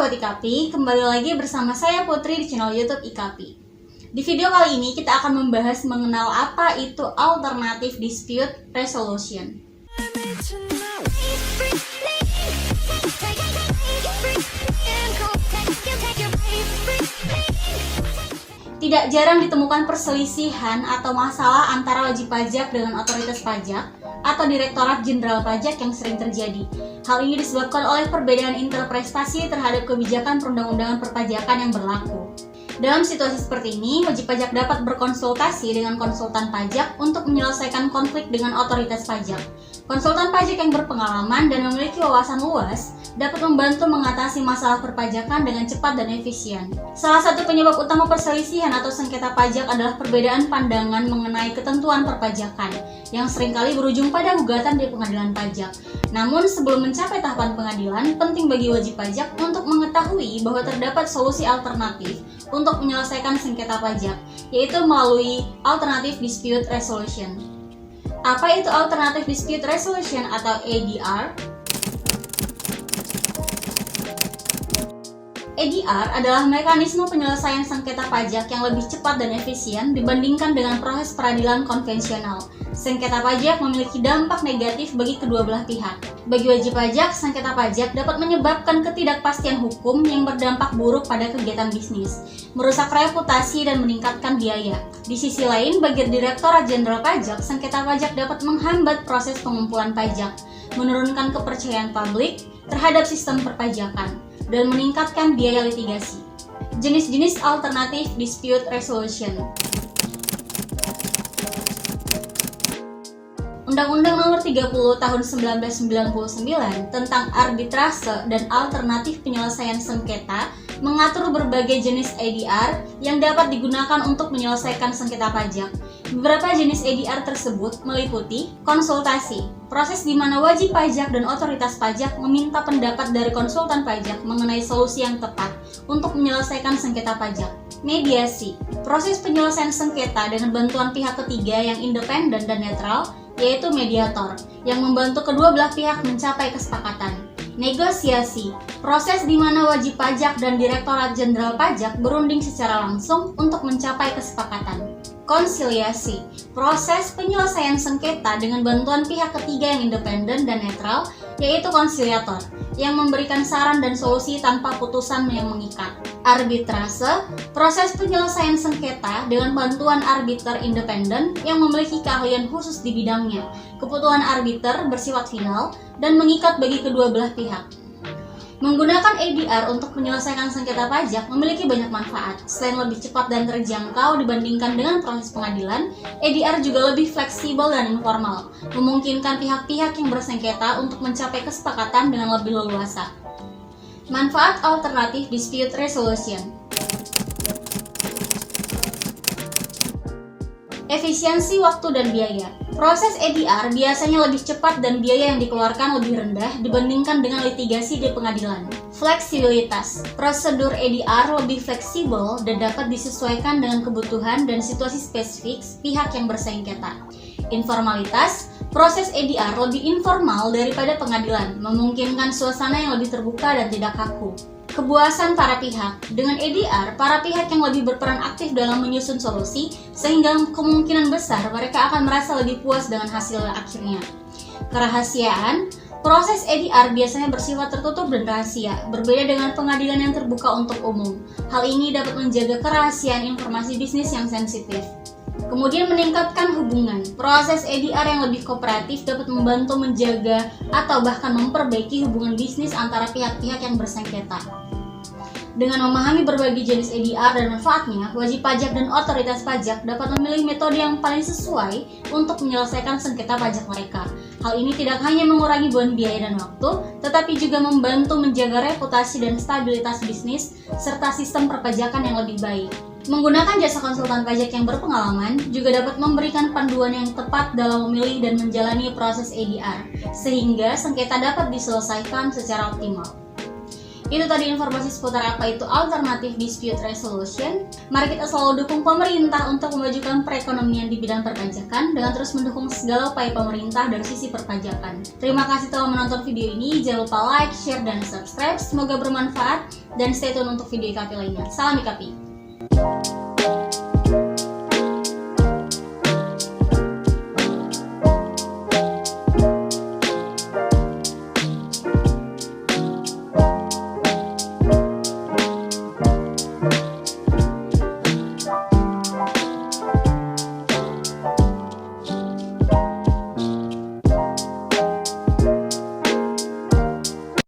Sobat IKAPI, kembali lagi bersama saya Putri di channel YouTube IKAPI. Di video kali ini kita akan membahas mengenal apa itu Alternative Dispute Resolution. Tidak jarang ditemukan perselisihan atau masalah antara wajib pajak dengan otoritas pajak atau Direktorat Jenderal Pajak yang sering terjadi. Hal ini disebabkan oleh perbedaan interpretasi terhadap kebijakan perundang-undangan perpajakan yang berlaku. Dalam situasi seperti ini, wajib pajak dapat berkonsultasi dengan konsultan pajak untuk menyelesaikan konflik dengan otoritas pajak. Konsultan pajak yang berpengalaman dan memiliki wawasan luas dapat membantu mengatasi masalah perpajakan dengan cepat dan efisien. Salah satu penyebab utama perselisihan atau sengketa pajak adalah perbedaan pandangan mengenai ketentuan perpajakan, yang seringkali berujung pada gugatan di pengadilan pajak. Namun, sebelum mencapai tahapan pengadilan, penting bagi wajib pajak untuk mengetahui bahwa terdapat solusi alternatif untuk menyelesaikan sengketa pajak, yaitu melalui Alternative Dispute Resolution. Apa itu Alternative Dispute Resolution atau ADR? ADR adalah mekanisme penyelesaian sengketa pajak yang lebih cepat dan efisien dibandingkan dengan proses peradilan konvensional. Sengketa pajak memiliki dampak negatif bagi kedua belah pihak. Bagi wajib pajak, sengketa pajak dapat menyebabkan ketidakpastian hukum yang berdampak buruk pada kegiatan bisnis, merusak reputasi dan meningkatkan biaya. Di sisi lain, bagi Direktorat Jenderal Pajak, sengketa pajak dapat menghambat proses pengumpulan pajak, menurunkan kepercayaan publik terhadap sistem perpajakan, dan meningkatkan biaya litigasi. Jenis-jenis Alternative Dispute Resolution. Undang-Undang Nomor 30 Tahun 1999 tentang Arbitrase dan Alternatif Penyelesaian Sengketa mengatur berbagai jenis ADR yang dapat digunakan untuk menyelesaikan sengketa pajak. Beberapa jenis ADR tersebut meliputi konsultasi, proses di mana wajib pajak dan otoritas pajak meminta pendapat dari konsultan pajak mengenai solusi yang tepat untuk menyelesaikan sengketa pajak. Mediasi, proses penyelesaian sengketa dengan bantuan pihak ketiga yang independen dan netral, yaitu mediator, yang membantu kedua belah pihak mencapai kesepakatan. Negosiasi, proses di mana wajib pajak dan Direktorat Jenderal Pajak berunding secara langsung untuk mencapai kesepakatan. Konsiliasi, proses penyelesaian sengketa dengan bantuan pihak ketiga yang independen dan netral, yaitu konsiliator, yang memberikan saran dan solusi tanpa putusan yang mengikat. Arbitrase, proses penyelesaian sengketa dengan bantuan arbiter independen yang memiliki keahlian khusus di bidangnya. Keputusan arbiter bersifat final dan mengikat bagi kedua belah pihak. Menggunakan ADR untuk menyelesaikan sengketa pajak memiliki banyak manfaat. Selain lebih cepat dan terjangkau dibandingkan dengan proses pengadilan, ADR juga lebih fleksibel dan informal, memungkinkan pihak-pihak yang bersengketa untuk mencapai kesepakatan dengan lebih leluasa. Manfaat Alternative Dispute Resolution. Efisiensi waktu dan biaya. Proses ADR biasanya lebih cepat dan biaya yang dikeluarkan lebih rendah dibandingkan dengan litigasi di pengadilan. Fleksibilitas. Prosedur ADR lebih fleksibel dan dapat disesuaikan dengan kebutuhan dan situasi spesifik pihak yang bersengketa. Informalitas. Proses ADR lebih informal daripada pengadilan, memungkinkan suasana yang lebih terbuka dan tidak kaku. Kepuasan para pihak. Dengan ADR, para pihak yang lebih berperan aktif dalam menyusun solusi, sehingga kemungkinan besar mereka akan merasa lebih puas dengan hasil akhirnya. Kerahasiaan. Proses ADR biasanya bersifat tertutup dan rahasia, berbeda dengan pengadilan yang terbuka untuk umum. Hal ini dapat menjaga kerahasiaan informasi bisnis yang sensitif. Kemudian meningkatkan hubungan. Proses ADR yang lebih kooperatif dapat membantu menjaga atau bahkan memperbaiki hubungan bisnis antara pihak-pihak yang bersengketa. Dengan memahami berbagai jenis ADR dan manfaatnya, wajib pajak dan otoritas pajak dapat memilih metode yang paling sesuai untuk menyelesaikan sengketa pajak mereka. Hal ini tidak hanya mengurangi beban biaya dan waktu, tetapi juga membantu menjaga reputasi dan stabilitas bisnis serta sistem perpajakan yang lebih baik. Menggunakan jasa konsultan pajak yang berpengalaman juga dapat memberikan panduan yang tepat dalam memilih dan menjalani proses ADR, sehingga sengketa dapat diselesaikan secara optimal. Itu tadi informasi seputar apa itu Alternative Dispute Resolution. Mari kita selalu dukung pemerintah untuk memajukan perekonomian di bidang perpajakan dengan terus mendukung segala upaya pemerintah dari sisi perpajakan. Terima kasih telah menonton video ini. Jangan lupa like, share, dan subscribe. Semoga bermanfaat. dan stay tune untuk video IKP lainnya. Salam IKP.